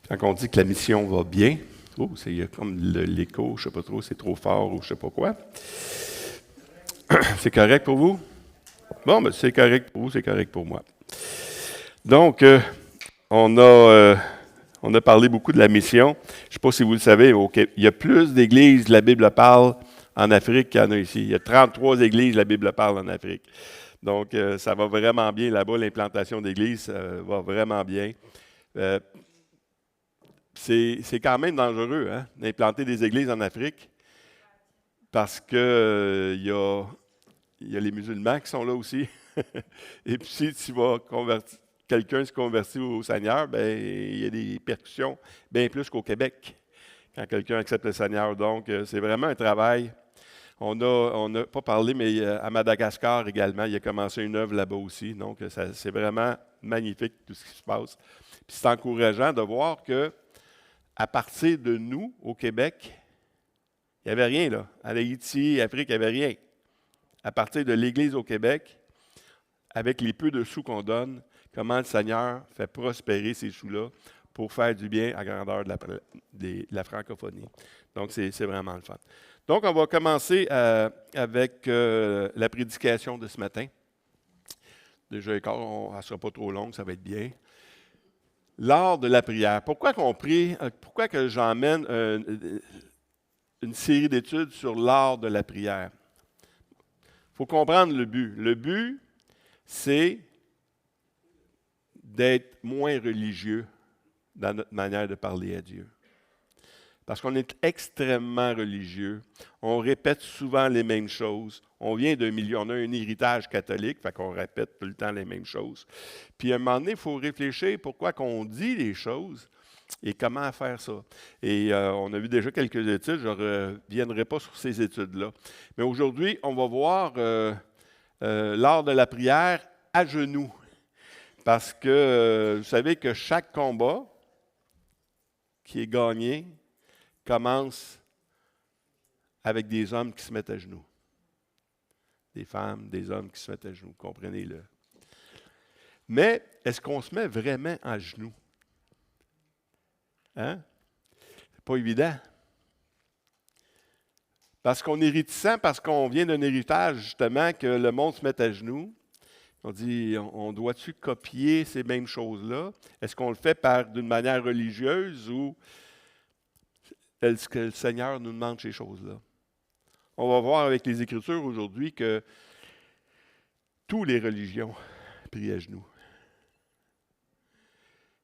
Quand on dit que la mission va bien, il y a comme l'écho, je ne sais pas trop, c'est trop fort ou je ne sais pas quoi. C'est correct pour vous? Bon, ben, c'est correct pour vous, c'est correct pour moi. Donc, on a, euh, on a parlé beaucoup de la mission. Je ne sais pas si vous le savez, il y a plus d'églises, la Bible parle, en Afrique qu'il y en a ici. Il y a 33 églises, la Bible parle en Afrique. Donc, ça va vraiment bien là-bas, l'implantation d'églises va vraiment bien. Euh, c'est quand même dangereux d'implanter des églises en Afrique parce que il y a les musulmans qui sont là aussi. Et puis si tu vas quelqu'un se convertit au Seigneur, ben il y a des percussions bien plus qu'au Québec quand quelqu'un accepte le Seigneur. Donc, c'est vraiment un travail. On n'a pas parlé, mais à Madagascar également, il a commencé une œuvre là-bas aussi. Donc, c'est vraiment magnifique tout ce qui se passe. Puis c'est encourageant de voir que à partir de nous, au Québec, il n'y avait rien, là. En Haïti, Afrique, il n'y avait rien. À partir de l'Église au Québec, avec les peu de sous qu'on donne, comment le Seigneur fait prospérer ces sous-là pour faire du bien à grandeur de la francophonie. Donc, c'est vraiment le fun. Donc, on va commencer avec la prédication de ce matin. Déjà, elle ne sera pas trop longue, ça va être bien. L'art de la prière. Pourquoi qu'on prie? Pourquoi que j'emmène une série d'études sur l'art de la prière? Il faut comprendre le but. Le but, c'est d'être moins religieux dans notre manière de parler à Dieu. Parce qu'on est extrêmement religieux. On répète souvent les mêmes choses. On vient d'un milieu, on a un héritage catholique, fait qu'on répète tout le temps les mêmes choses. Puis à un moment donné, il faut réfléchir pourquoi qu'on dit les choses et comment faire ça. Et on a vu déjà quelques études, je ne reviendrai pas sur ces études-là. Mais aujourd'hui, on va voir l'art de la prière à genoux. Parce que vous savez que chaque combat qui est gagné commence avec des hommes qui se mettent à genoux. Des femmes, des hommes qui se mettent à genoux, comprenez-le. Mais est-ce qu'on se met vraiment à genoux? Hein? C'est pas évident. Parce qu'on est réticent, parce qu'on vient d'un héritage, justement, que le monde se mette à genoux. On dit, on doit-tu copier ces mêmes choses-là? Est-ce qu'on le fait d'une manière religieuse ou est-ce que le Seigneur nous demande ces choses-là? On va voir avec les Écritures aujourd'hui que toutes les religions prient à genoux.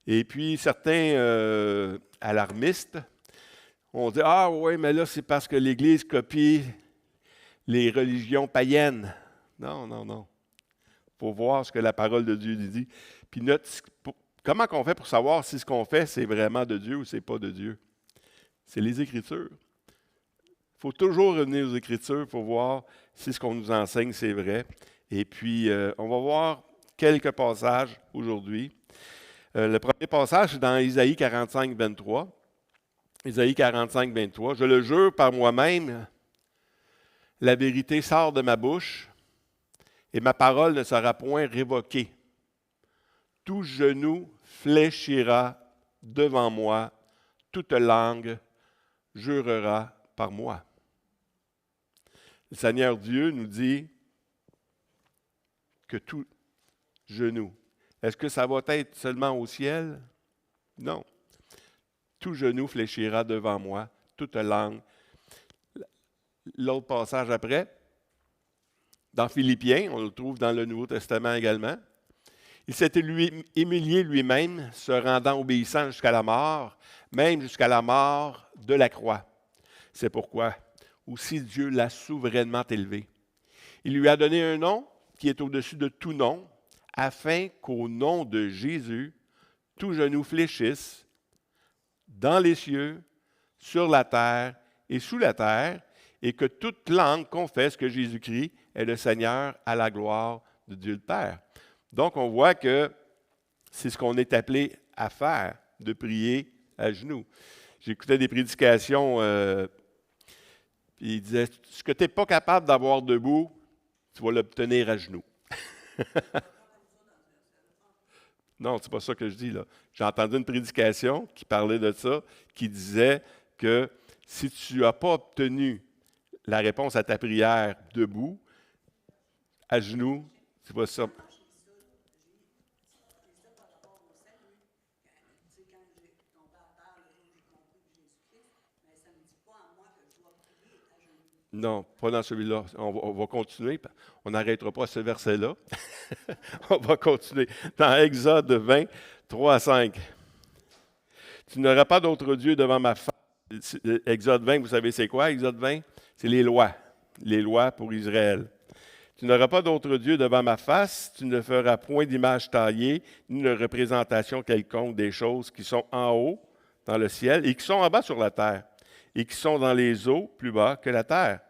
Et puis, certains alarmistes ont dit, ah oui, mais là, c'est parce que l'Église copie les religions païennes. Non, non, non. Il faut voir ce que la parole de Dieu dit. Puis, comment on fait pour savoir si ce qu'on fait, c'est vraiment de Dieu ou c'est pas de Dieu? C'est les Écritures. Il faut toujours revenir aux Écritures pour voir si ce qu'on nous enseigne, c'est vrai. Et puis, on va voir quelques passages aujourd'hui. Le premier passage, c'est dans Isaïe 45, 23. Isaïe 45, 23. Je le jure par moi-même, la vérité sort de ma bouche et ma parole ne sera point révoquée. Tout genou fléchira devant moi, toute langue jurera par moi. Le Seigneur Dieu nous dit que tout genou. Est-ce que ça va être seulement au ciel? Non. Tout genou fléchira devant moi, toute langue. L'autre passage après, dans Philippiens, on le trouve dans le Nouveau Testament également. Il s'était humilié lui-même, se rendant obéissant jusqu'à la mort, même jusqu'à la mort de la croix. C'est pourquoi aussi Dieu l'a souverainement élevé. Il lui a donné un nom qui est au-dessus de tout nom, afin qu'au nom de Jésus, tout genou fléchisse dans les cieux, sur la terre et sous la terre, et que toute langue confesse que Jésus-Christ est le Seigneur à la gloire de Dieu le Père. Donc, on voit que c'est ce qu'on est appelé à faire, de prier à genoux. J'écoutais des prédications, puis il disait, ce que tu n'es pas capable d'avoir debout, tu vas l'obtenir à genoux. Non, c'est pas ça que je dis, là. J'ai entendu une prédication qui parlait de ça, qui disait que si tu n'as pas obtenu la réponse à ta prière debout, à genoux, c'est pas ça. Non, pas dans celui-là. On va continuer. On n'arrêtera pas ce verset-là. On va continuer. Dans Exode 20, 3 à 5. Tu n'auras pas d'autre Dieu devant ma face. Exode 20, vous savez c'est quoi, Exode 20? C'est les lois. Les lois pour Israël. Tu n'auras pas d'autre Dieu devant ma face, tu ne feras point d'image taillée, ni de représentation quelconque des choses qui sont en haut, dans le ciel, et qui sont en bas sur la terre, et qui sont dans les eaux, plus bas que la terre.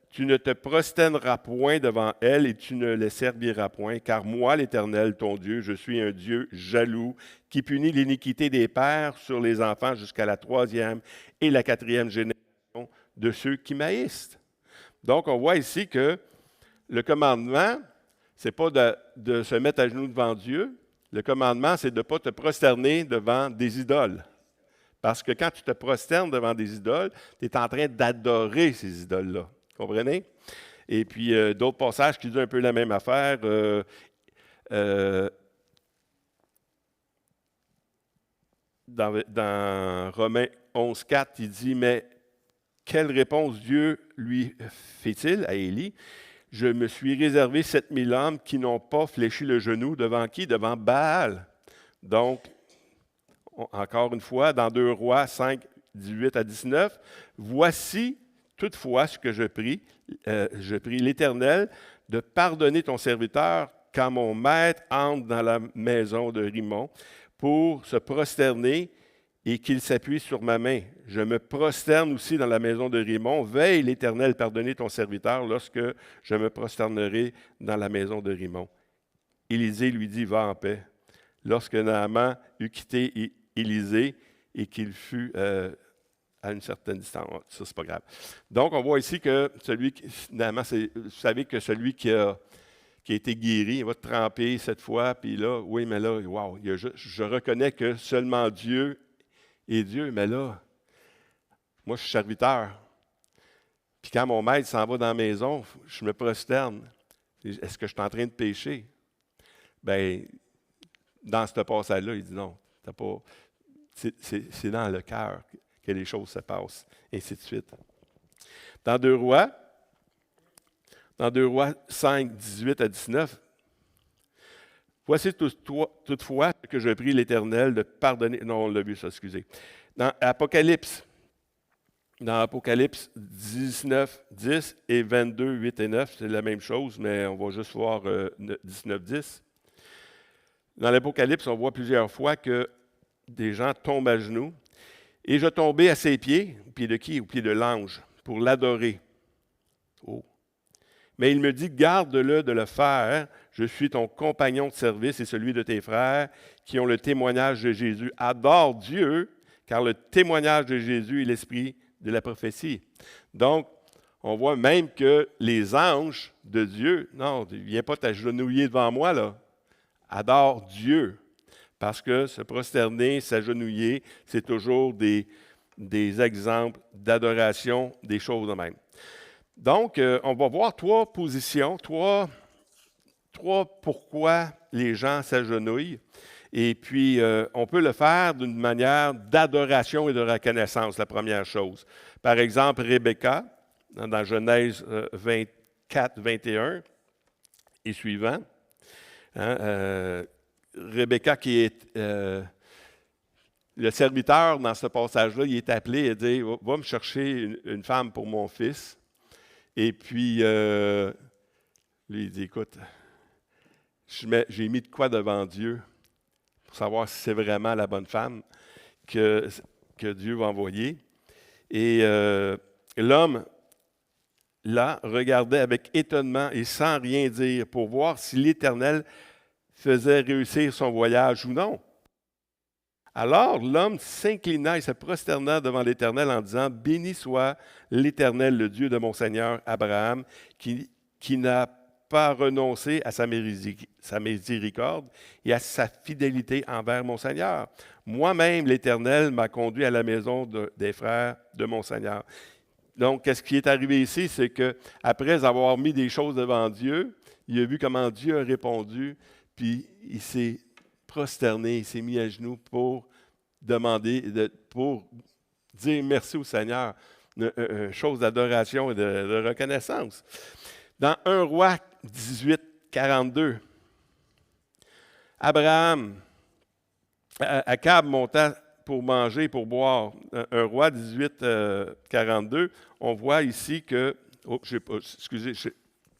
Tu ne te prosterneras point devant elles, et tu ne les serviras point, car moi, l'Éternel, ton Dieu, je suis un Dieu jaloux, qui punit l'iniquité des pères sur les enfants jusqu'à la 3e et la 4e génération de ceux qui m'haïssent. Donc, on voit ici que le commandement, ce n'est pas de se mettre à genoux devant Dieu. Le commandement, c'est de ne pas te prosterner devant des idoles. Parce que quand tu te prosternes devant des idoles, tu es en train d'adorer ces idoles-là. Comprenez? Et puis, d'autres passages qui disent un peu la même affaire. Dans Romains 11, 4, il dit, « Mais quelle réponse Dieu lui fait-il à Élie? Je me suis réservé 7000 hommes qui n'ont pas fléchi le genou devant qui? Devant Baal. » Donc, encore une fois, dans 2 Rois 5, 18 à 19, « Voici toutefois ce que je prie l'Éternel de pardonner ton serviteur quand mon maître entre dans la maison de Rimon pour se prosterner et qu'il s'appuie sur ma main. Je me prosterne aussi dans la maison de Rimon. Veille, l'Éternel, pardonner ton serviteur lorsque je me prosternerai dans la maison de Rimon. » Élisée lui dit, « Va en paix. » Lorsque Naaman eut quitté Élisée et qu'il fut à une certaine distance, ça, c'est pas grave. Donc, on voit ici que Naaman, vous savez que celui qui a été guéri, il va tremper cette fois, puis là, oui, mais là, wow, je reconnais que seulement Dieu est Dieu, mais là, moi, je suis serviteur. Puis quand mon maître s'en va dans la maison, je me prosterne. Est-ce que je suis en train de pécher? Bien, dans ce passage-là, il dit non, t'as pas. C'est dans le cœur que les choses se passent, et ainsi de suite. Dans 2 Rois 5, 18 à 19, « Voici toutefois que je prie l'Éternel de pardonner. » Non, on l'a vu ça, excusez. Dans Apocalypse 19, 10 et 22, 8 et 9, c'est la même chose, mais on va juste voir 19, 10. Dans l'Apocalypse, on voit plusieurs fois que des gens tombent à genoux. « Et je tombais à ses pieds, au pied de qui? Au pied de l'ange, pour l'adorer. » Oh. Mais il me dit, « Garde-le de le faire. Je suis ton compagnon de service et celui de tes frères qui ont le témoignage de Jésus. Adore Dieu, car le témoignage de Jésus est l'esprit de la prophétie. » Donc, on voit même que les anges de Dieu, non, ne viens pas t'agenouiller devant moi, là. Adore Dieu. Parce que se prosterner, s'agenouiller, c'est toujours des exemples d'adoration, des choses de même. Donc, on va voir 3 positions, trois pourquoi les gens s'agenouillent. Et puis, on peut le faire d'une manière d'adoration et de reconnaissance, la première chose. Par exemple, Rebecca, dans Genèse 24, 21 et suivant. Rebecca, qui est le serviteur dans ce passage-là, il est appelé et dit, « Va me chercher une femme pour mon fils. » Et puis, lui, il dit, « Écoute, j'ai mis de quoi devant Dieu pour savoir si c'est vraiment la bonne femme que Dieu va envoyer. » Et l'homme, là, regardait avec étonnement et sans rien dire pour voir si l'Éternel faisait réussir son voyage ou non. Alors l'homme s'inclina et se prosterna devant l'Éternel en disant, « Béni soit l'Éternel, le Dieu de mon Seigneur Abraham, qui n'a pas renoncer à sa miséricorde et à sa fidélité envers mon Seigneur. Moi-même, l'Éternel m'a conduit à la maison des frères de mon Seigneur. Donc, qu'est-ce qui est arrivé ici, c'est qu'après avoir mis des choses devant Dieu, il a vu comment Dieu a répondu, puis il s'est prosterné, il s'est mis à genoux pour demander, pour dire merci au Seigneur, une chose d'adoration et de reconnaissance. Dans 1 Roi 18, 42, Akab monta pour manger, pour boire. 1 Roi 18, 42, on voit ici que, excusez, il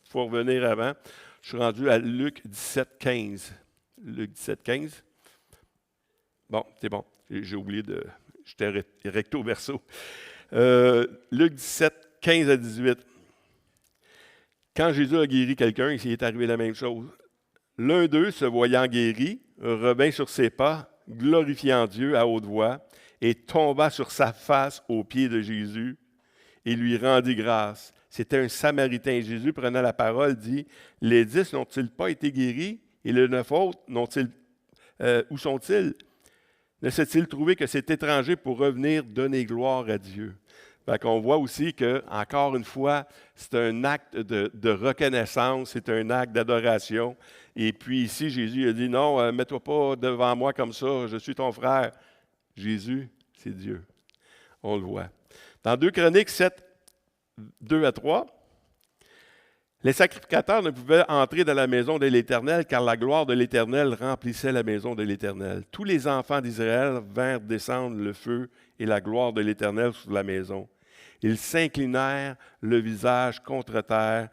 faut revenir avant, je suis rendu à Luc 17, 15. Luc 17, 15. Bon, c'est bon, j'ai oublié de, j'étais recto verso. Luc 17, 15 à 18. Quand Jésus a guéri quelqu'un, il est arrivé la même chose. L'un d'eux, se voyant guéri, revint sur ses pas, glorifiant Dieu à haute voix, et tomba sur sa face aux pieds de Jésus et lui rendit grâce. C'était un Samaritain. Jésus, prenant la parole, dit, « Les 10 n'ont-ils pas été guéris? Et les 9 autres, où sont-ils? Ne s'est-il trouvé que cet étranger pour revenir donner gloire à Dieu? » Fait qu'on voit aussi que, encore une fois, c'est un acte de reconnaissance, c'est un acte d'adoration. Et puis ici, Jésus a dit, non, mets-toi pas devant moi comme ça, je suis ton frère. Jésus, c'est Dieu. On le voit. Dans 2 Chroniques 7, 2 à 3, les sacrificateurs ne pouvaient entrer dans la maison de l'Éternel car la gloire de l'Éternel remplissait la maison de l'Éternel. Tous les enfants d'Israël vinrent descendre le feu et la gloire de l'Éternel sur la maison. Ils s'inclinèrent le visage contre terre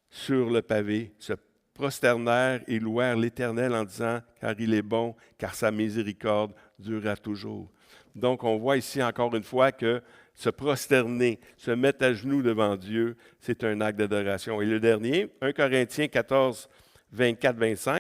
sur le pavé, se prosternèrent et louèrent l'Éternel en disant « Car il est bon, car sa miséricorde durera toujours. » Donc, on voit ici encore une fois que se prosterner, se mettre à genoux devant Dieu, c'est un acte d'adoration. Et le dernier, 1 Corinthiens 14, 24, 25.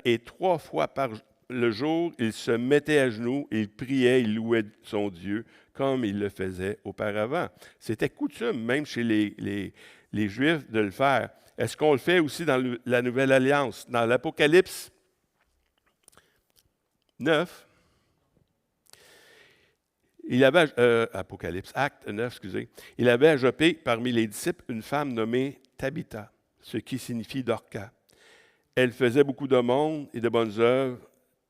Et 3 fois par le jour, il se mettait à genoux, il priait, il louait son Dieu, comme il le faisait auparavant. C'était coutume, même chez les Juifs, de le faire. Est-ce qu'on le fait aussi dans la Nouvelle Alliance? Dans l'Apocalypse 9, Apocalypse, Acte 9, excusez, il avait à Joppé parmi les disciples une femme nommée Tabitha, ce qui signifie Dorcas. Elle faisait beaucoup de monde et de bonnes œuvres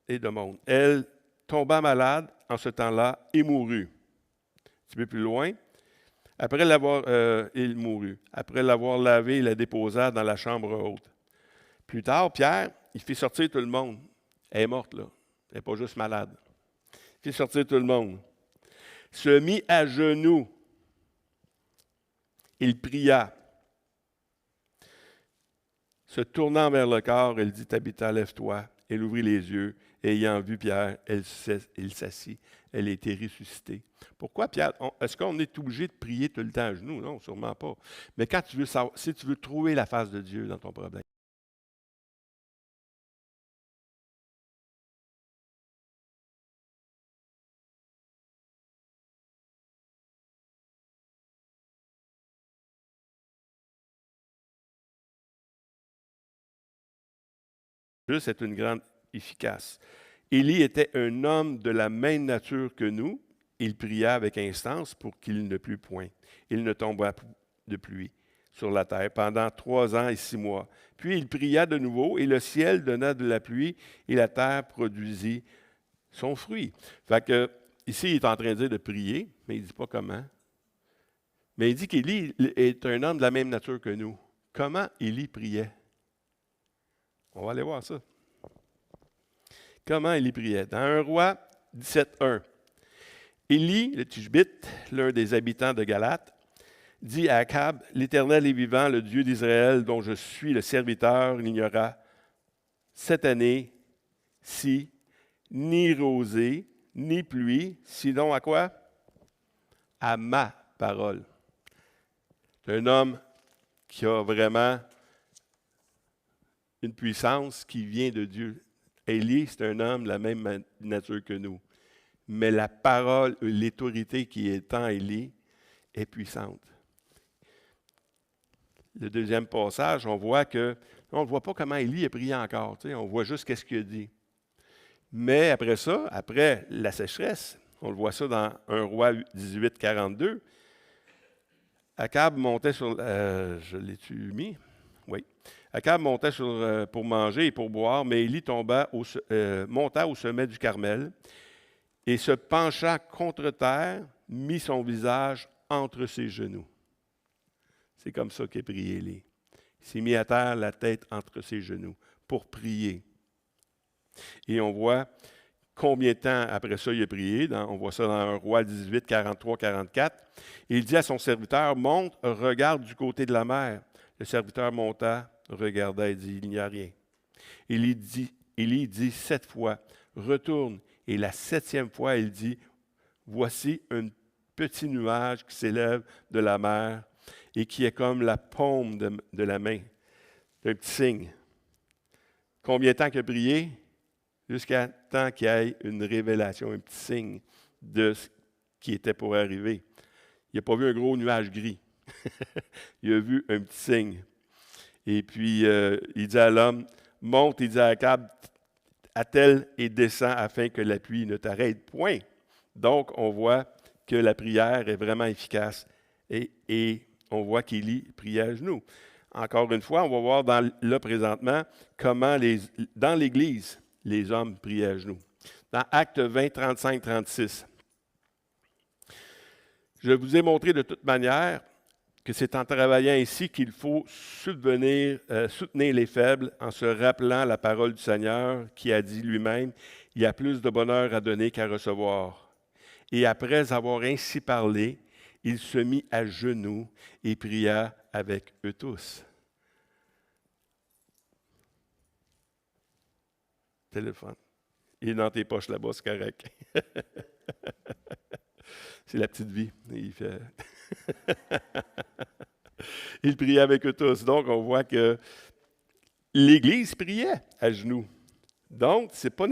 et de monde. Elle tomba malade en ce temps-là et mourut. Un petit peu plus loin, il mourut. Après l'avoir lavée, il la déposa dans la chambre haute. Plus tard, Pierre, il fit sortir tout le monde. Elle est morte, là. Elle n'est pas juste malade. Il fit sortir tout le monde. Se mit à genoux. Il pria. Se tournant vers le corps, elle dit, Tabitha, lève-toi. Elle ouvrit les yeux. Ayant vu Pierre, elle s'assit. Elle a été ressuscitée. Pourquoi, Pierre? Est-ce qu'on est obligé de prier tout le temps à genoux? Non, sûrement pas. Mais quand tu veux savoir, si tu veux trouver la face de Dieu dans ton problème, juste est une grande efficace. Élie était un homme de la même nature que nous. Il pria avec instance pour qu'il ne plût point. Il ne tomba de pluie sur la terre pendant 3 ans et 6 mois. Puis il pria de nouveau et le ciel donna de la pluie et la terre produisit son fruit. Fait que, ici, il est en train de dire de prier, mais il ne dit pas comment. Mais il dit qu'Élie est un homme de la même nature que nous. Comment Élie priait? On va aller voir ça. Comment Élie priait? Dans 1 Roi 17:1, Élie, le Tishbite, l'un des habitants de Galate, dit à Akab, « L'Éternel est vivant, le Dieu d'Israël, dont je suis le serviteur, il n'y aura cette année-ci ni rosée, ni pluie, sinon à quoi? À ma parole. » C'est un homme qui a vraiment une puissance qui vient de Dieu. Élie, c'est un homme de la même nature que nous. Mais la parole, l'autorité qui est en Élie est puissante. Le deuxième passage, on voit que, on ne voit pas comment Élie a prié encore, on voit juste qu'est-ce qu'il a dit. Mais après ça, après la sécheresse, on le voit ça dans 1 Roi 18, 42, Akab montait sur, je l'ai-tu mis? Oui. Akab montait pour manger et pour boire, mais Élie monta au sommet du Carmel et se pencha contre terre, mit son visage entre ses genoux. C'est comme ça qu'a prié Élie. Il s'est mis à terre, la tête entre ses genoux, pour prier. Et on voit combien de temps après ça il a prié. On voit ça dans 1 Roi 18, 43, 44. Et il dit à son serviteur, « Monte, regarde du côté de la mer. » Le serviteur monta, regarda et dit, « Il n'y a rien. » Élie dit 7 fois, « Retourne. » Et la 7e fois, il dit, « Voici un petit nuage qui s'élève de la mer et qui est comme la paume de la main. » C'est un petit signe. Combien de temps qu'il a prié? Jusqu'à temps qu'il y ait une révélation, un petit signe de ce qui était pour arriver. Il n'a pas vu un gros nuage gris. Il a vu un petit signe. Et puis, il dit à l'homme, « Monte, il dit à Akab, attelle et descends afin que la pluie ne t'arrête point. » Donc, on voit que la prière est vraiment efficace et on voit qu'Élie priait à genoux. Encore une fois, on va voir là présentement comment dans l'Église, les hommes priaient à genoux. Dans Actes 20, 35, 36, je vous ai montré de toute manière que c'est en travaillant ainsi qu'il faut soutenir les faibles en se rappelant la parole du Seigneur qui a dit lui-même, « Il y a plus de bonheur à donner qu'à recevoir. » Et après avoir ainsi parlé, il se mit à genoux et pria avec eux tous. Téléphone. Il est dans tes poches là-bas, c'est correct. C'est la petite vie. Il priait avec eux tous. Donc, on voit que l'Église priait à genoux. Donc, c'est pas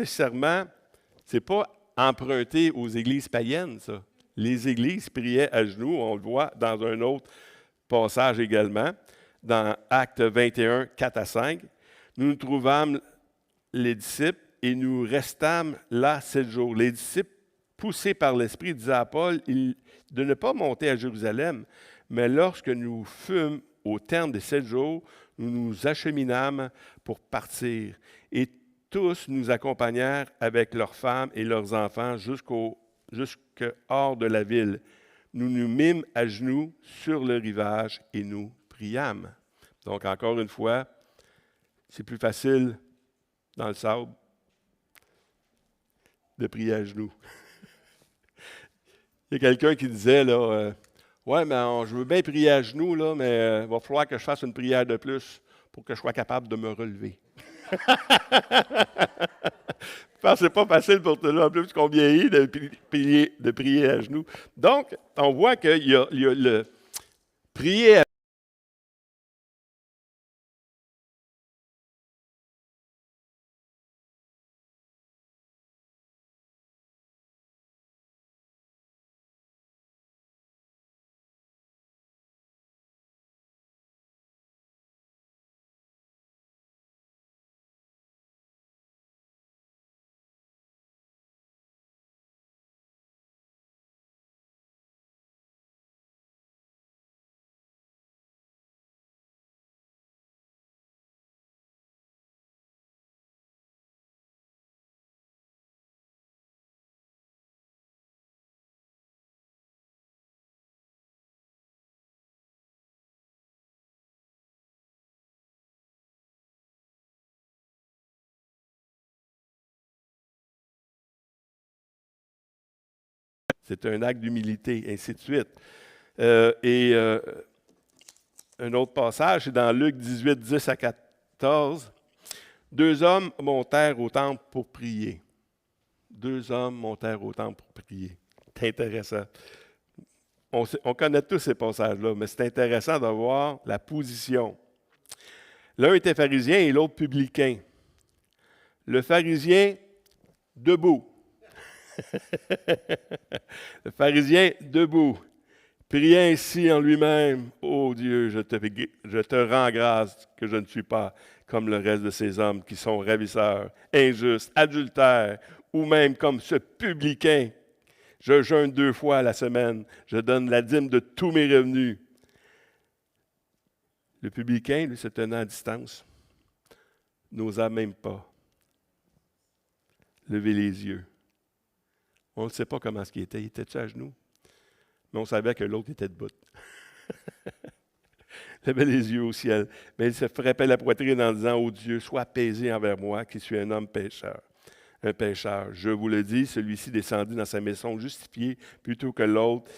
emprunté aux églises païennes, ça. Les églises priaient à genoux, on le voit dans un autre passage également. dans Actes 21, 4 à 5. Nous nous trouvâmes les disciples et nous restâmes là 7 jours. Les disciples, poussés par l'Esprit, disaient à Paul de ne pas monter à Jérusalem, mais lorsque nous fûmes au terme des 7 jours, nous nous acheminâmes pour partir. Et tous nous accompagnèrent avec leurs femmes et leurs enfants jusqu'à hors de la ville. Nous nous mîmes à genoux sur le rivage et nous priâmes. Donc, encore une fois, c'est plus facile dans le sable de prier à genoux. Il y a quelqu'un qui disait, là, ouais, mais je veux bien prier à genoux, là, mais il va falloir que je fasse une prière de plus pour que je sois capable de me relever. Parce que c'est pas facile pour tout là, en plus qu'on vieillit, de prier à genoux. Donc, on voit qu'il y a le prier à c'est un acte d'humilité, ainsi de suite. Un autre passage, c'est dans Luc 18, 10 à 14. 2 hommes montèrent au temple pour prier. 2 hommes montèrent au temple pour prier. C'est intéressant. On connaît tous ces passages-là, mais c'est intéressant de voir la position. L'un était pharisien et l'autre publicain. Le pharisien, debout. Le pharisien, debout, priait ainsi en lui-même, « Ô Dieu, je te rends grâce que je ne suis pas comme le reste de ces hommes qui sont ravisseurs, injustes, adultères, ou même comme ce publicain. Je jeûne 2 fois à la semaine, je donne la dîme de tous mes revenus. » Le publicain, lui, se tenait à distance, n'osa même pas lever les yeux. On ne sait pas comment il était. Il était-tu à genoux? Mais on savait que l'autre était debout. Il avait les yeux au ciel. Mais il se frappait la poitrine en disant, « Ô Dieu, sois apaisé envers moi, qui suis un homme pécheur. » Un pécheur. Je vous le dis, celui-ci descendit dans sa maison justifié plutôt que l'autre,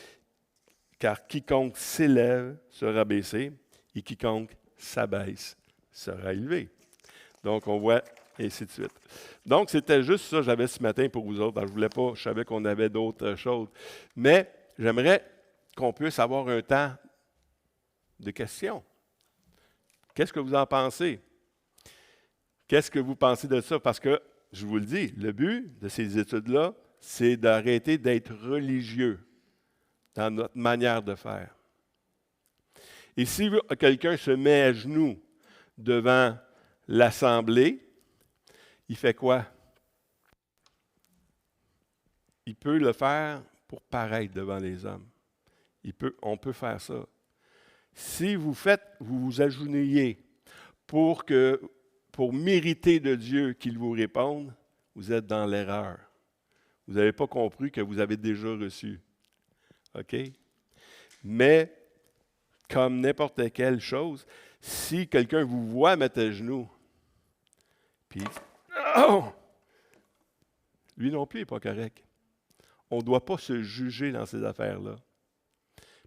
car quiconque s'élève sera baissé, et quiconque s'abaisse sera élevé. Donc, on voit ainsi de suite. Donc, c'était juste ça que j'avais ce matin pour vous autres. Alors, je savais qu'on avait d'autres choses. Mais j'aimerais qu'on puisse avoir un temps de questions. Qu'est-ce que vous en pensez? Qu'est-ce que vous pensez de ça? Parce que, je vous le dis, le but de ces études-là, c'est d'arrêter d'être religieux dans notre manière de faire. Et si quelqu'un se met à genoux devant l'assemblée, il fait quoi? Il peut le faire pour paraître devant les hommes. On peut faire ça. Si vous vous agenouillez pour mériter de Dieu qu'il vous réponde, vous êtes dans l'erreur. Vous n'avez pas compris que vous avez déjà reçu. OK? Mais, comme n'importe quelle chose, si quelqu'un vous voit mettre à genoux, puis, oh! Lui non plus n'est pas correct. On ne doit pas se juger dans ces affaires-là.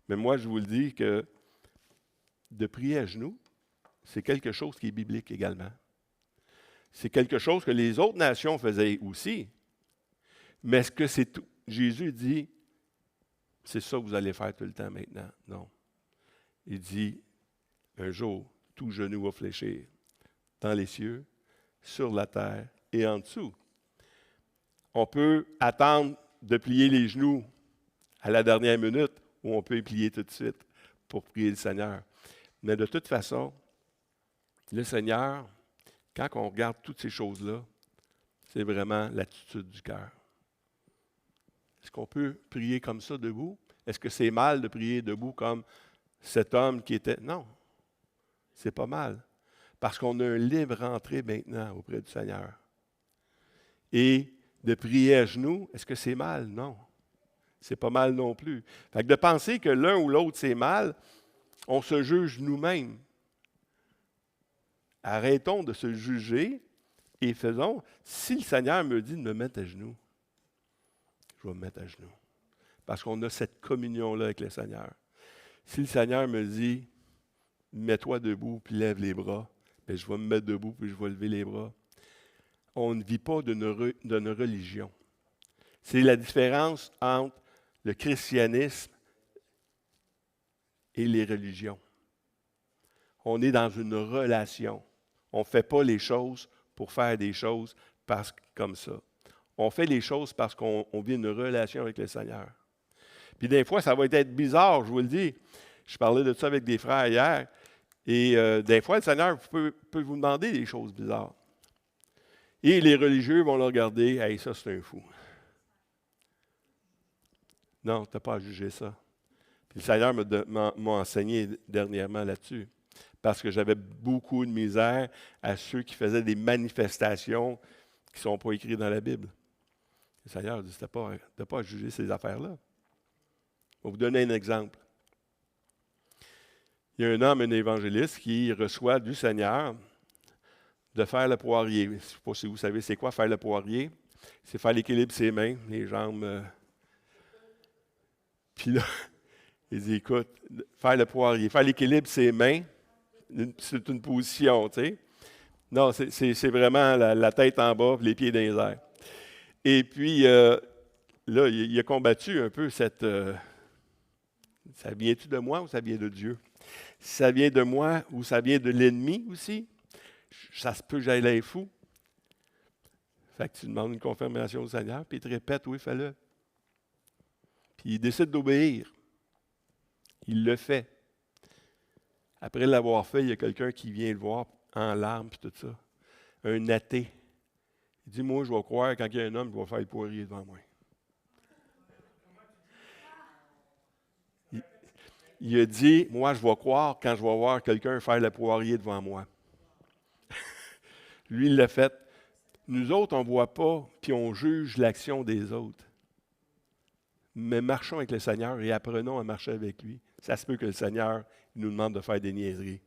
Mais moi, je vous le dis que de prier à genoux, c'est quelque chose qui est biblique également. C'est quelque chose que les autres nations faisaient aussi. Mais est-ce que c'est tout? Jésus dit, c'est ça que vous allez faire tout le temps maintenant. Non. Il dit, un jour, tout genou va fléchir dans les cieux, sur la terre et en dessous. On peut attendre de plier les genoux à la dernière minute ou on peut les plier tout de suite pour prier le Seigneur. Mais de toute façon, le Seigneur, quand on regarde toutes ces choses-là, c'est vraiment l'attitude du cœur. Est-ce qu'on peut prier comme ça debout? Est-ce que c'est mal de prier debout comme cet homme qui était... Non, c'est pas mal. Parce qu'on a un libre entrée maintenant auprès du Seigneur. Et de prier à genoux, est-ce que c'est mal? Non. C'est pas mal non plus. Fait que de penser que l'un ou l'autre c'est mal, on se juge nous-mêmes. Arrêtons de se juger et faisons, si le Seigneur me dit de me mettre à genoux, je vais me mettre à genoux. Parce qu'on a cette communion-là avec le Seigneur. Si le Seigneur me dit, mets-toi debout puis lève les bras, bien, je vais me mettre debout puis je vais lever les bras. On ne vit pas d'une religion. C'est la différence entre le christianisme et les religions. On est dans une relation. On ne fait pas les choses pour faire des choses comme ça. On fait les choses parce qu'on vit une relation avec le Seigneur. Puis des fois, ça va être bizarre, je vous le dis. Je parlais de ça avec des frères hier. Et des fois, le Seigneur peut vous demander des choses bizarres. Et les religieux vont le regarder. Hey, ça, c'est un fou. Non, tu n'as pas à juger ça. Puis le Seigneur m'a enseigné dernièrement là-dessus. Parce que j'avais beaucoup de misère à ceux qui faisaient des manifestations qui ne sont pas écrites dans la Bible. Le Seigneur dit, tu n'as pas à juger ces affaires-là. Je vais vous donner un exemple. Il y a un homme, un évangéliste, qui reçoit du Seigneur de faire le poirier. Je ne sais pas si vous savez c'est quoi faire le poirier. C'est faire l'équilibre de ses mains, les jambes. Puis là, il dit, écoute, faire le poirier, faire l'équilibre de ses mains, c'est une position, tu sais. Non, c'est vraiment la tête en bas, les pieds dans les airs. Et puis, là, il a combattu un peu cette... ça vient-tu de moi ou ça vient de Dieu? Si ça vient de moi ou ça vient de l'ennemi aussi, ça se peut que j'aille l'air fou. Fait que tu demandes une confirmation au Seigneur, puis il te répète, oui, fais-le. Puis il décide d'obéir. Il le fait. Après l'avoir fait, il y a quelqu'un qui vient le voir en larmes, puis tout ça. Un athée. Il dit, moi, je vais croire, quand il y a un homme, je vais faire le poirier devant moi. Il a dit, moi, je vais croire quand je vais voir quelqu'un faire le poirier devant moi. Lui, il l'a fait. Nous autres, on ne voit pas, puis on juge l'action des autres. Mais marchons avec le Seigneur et apprenons à marcher avec lui. Ça se peut que le Seigneur nous demande de faire des niaiseries.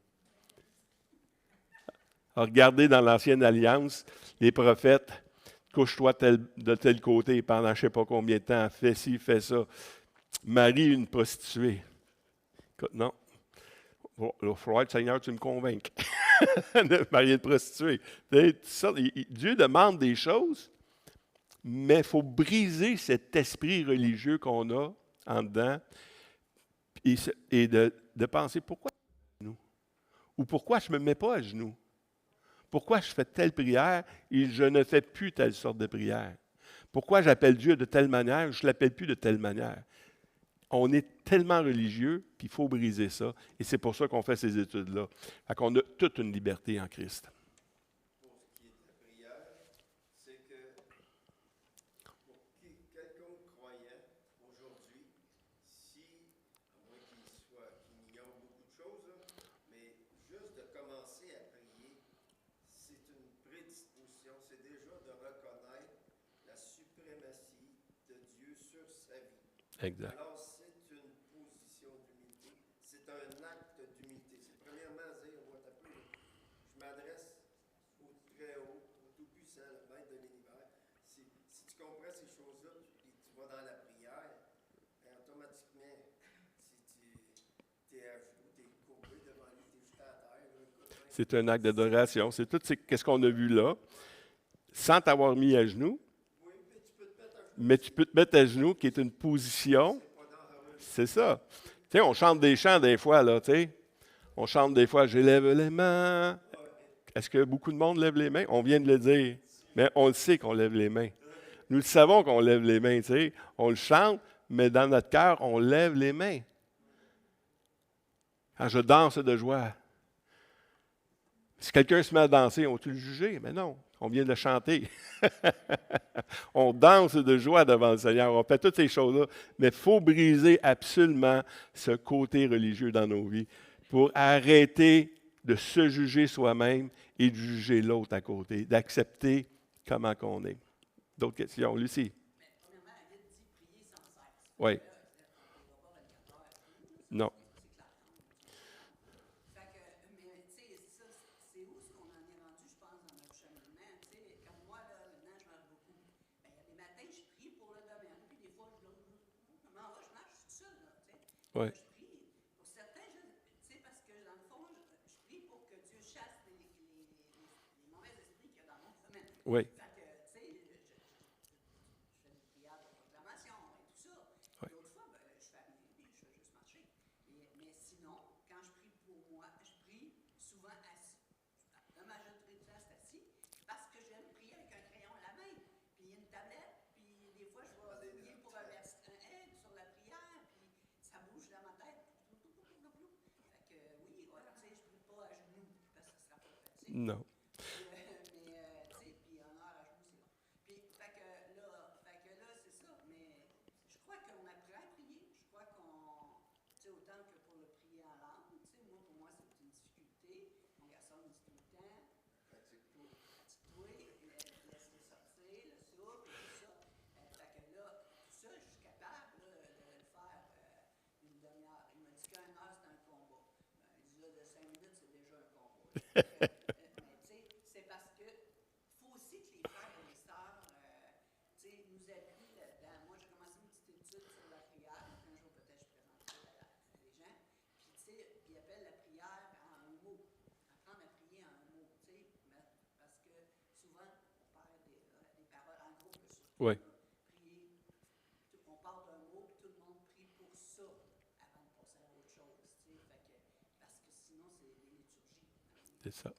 Alors, regardez dans l'Ancienne Alliance, les prophètes, couche-toi de tel côté pendant je ne sais pas combien de temps, fais ci, fais ça. Marie, une prostituée. Écoute, non. Il va falloir, Seigneur, tu me convainques de marier une prostituée. Dieu demande des choses, mais il faut briser cet esprit religieux qu'on a en dedans et de penser pourquoi je me mets à genoux ou pourquoi je ne me mets pas à genoux. Pourquoi je fais telle prière et je ne fais plus telle sorte de prière? Pourquoi j'appelle Dieu de telle manière et je ne l'appelle plus de telle manière? On est tellement religieux, puis il faut briser ça. Et c'est pour ça qu'on fait ces études-là. Fait qu'on a toute une liberté en Christ. Pour ce qui est de la prière, c'est que pour quelconque croyant aujourd'hui, si, à moins qu'il ignore beaucoup de choses, là, mais juste de commencer à prier, c'est une prédisposition, c'est déjà de reconnaître la suprématie de Dieu sur sa vie. Exact. Alors, c'est une position d'humilité, c'est un acte d'humilité. C'est premièrement dire, moi, je m'adresse au très haut, au tout-puissant, le maître de l'univers. Si tu comprends ces choses-là, puis tu vas dans la prière, automatiquement, si tu es à genoux, tu es courbé devant lui, tu es juste à terre. C'est un acte d'adoration. C'est tout ce qu'on a vu là, sans t'avoir mis à genoux. Oui, mais tu peux te mettre à genoux. Mais tu peux te mettre à genoux, qui est une position. C'est ça. Tu sais, on chante des chants des fois, là, tu sais. On chante des fois, « J'élève les mains ». Est-ce que beaucoup de monde lève les mains? On vient de le dire. Mais on le sait qu'on lève les mains. Nous le savons qu'on lève les mains, tu sais. On le chante, mais dans notre cœur, on lève les mains. Quand je danse de joie. Si quelqu'un se met à danser, on peut le juger? Mais non, on vient de chanter. On danse de joie devant le Seigneur. On fait toutes ces choses-là. Mais il faut briser absolument ce côté religieux dans nos vies pour arrêter de se juger soi-même et de juger l'autre à côté, d'accepter comment qu'on est. D'autres questions? Lucie? Oui. Non. Oui. Oui. Non. Oui. C'est ça.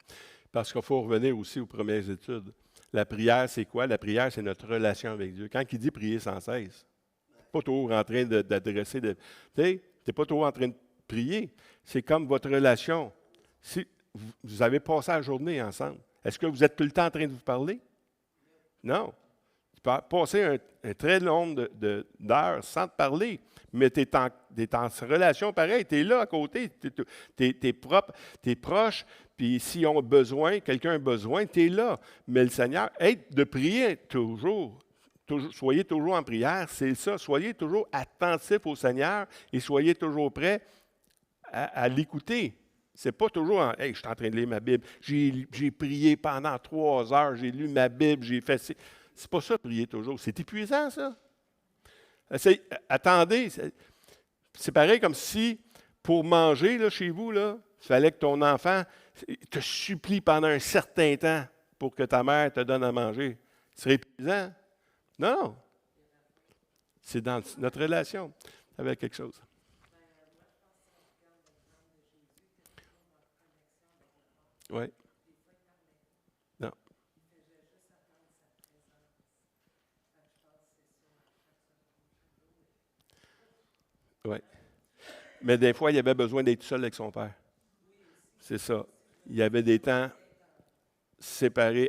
Parce qu'il faut revenir aussi aux premières études. La prière, c'est quoi? La prière, c'est notre relation avec Dieu. Quand il dit prier sans cesse, pas toujours en train d'adresser de. Tu sais, tu n'es pas toujours en train de prier. C'est comme votre relation. Si vous avez passé la journée ensemble, est-ce que vous êtes tout le temps en train de vous parler? Non. Tu peux passer un très long d'heures sans te parler, mais tu es en relation pareil. Tu es là à côté. Tu es proche. Puis s'ils ont besoin, quelqu'un a besoin, tu es là. Mais le Seigneur, de prier toujours, soyez toujours en prière, c'est ça. Soyez toujours attentifs au Seigneur et soyez toujours prêts à l'écouter. C'est pas toujours hey, je suis en train de lire ma Bible. J'ai prié pendant 3 heures, j'ai lu ma Bible, j'ai fait. C'est pas ça, prier toujours. C'est épuisant, ça. Attendez, c'est pareil comme si, pour manger là, chez vous, il fallait que ton enfant te supplie pendant un certain temps pour que ta mère te donne à manger. Ce serait épuisant? Non. C'est dans notre relation avec quelque chose. Oui. Non. Oui. Mais des fois, il avait besoin d'être seul avec son père. C'est ça. Il y avait des temps séparés.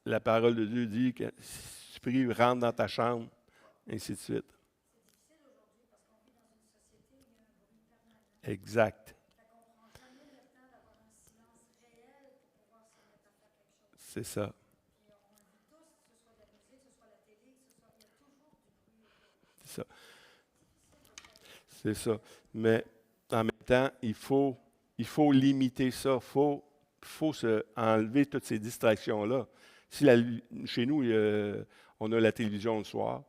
La parole de Dieu dit que si tu pries, rentre dans ta chambre, ainsi de suite. Exact. C'est ça. C'est ça. C'est ça. Mais en même temps, il faut limiter ça. Il faut enlever toutes ces distractions-là. Si chez nous, on a la télévision le soir,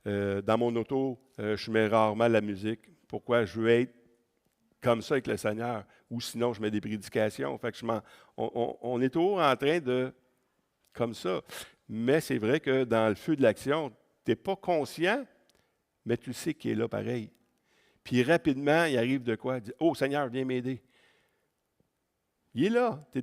dans mon auto, je mets rarement la musique. Pourquoi? Je veux être comme ça avec le Seigneur. Ou sinon, je mets des prédications. Fait que on est toujours en train de... comme ça. Mais c'est vrai que dans le feu de l'action, tu n'es pas conscient, mais tu sais qu'il est là pareil. Puis rapidement, il arrive de quoi? Il dit, oh Seigneur, viens m'aider. Il est là. Il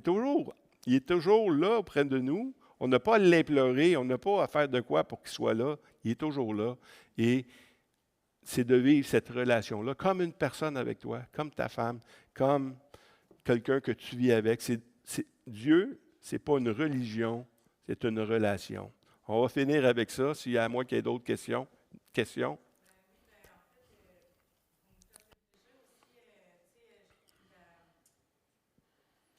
est toujours là auprès de nous. On n'a pas à l'implorer, on n'a pas à faire de quoi pour qu'il soit là. Il est toujours là. Et c'est de vivre cette relation-là comme une personne avec toi, comme ta femme, comme quelqu'un que tu vis avec. Dieu, ce n'est pas une religion, c'est une relation. On va finir avec ça, s'il y a à moins qu'il y ait d'autres questions. Questions?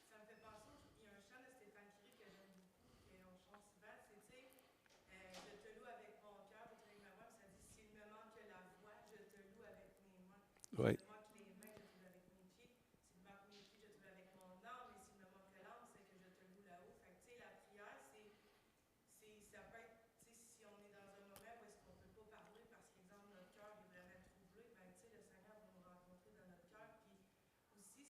Ça me fait penser, il y a un chant de Stéphane Curie que j'aime beaucoup, qu'on chante souvent, c'est, tu sais, je te loue avec mon cœur, avec ma voix, puis ça dit, s'il me manque la voix, je te loue avec mes mains. Oui.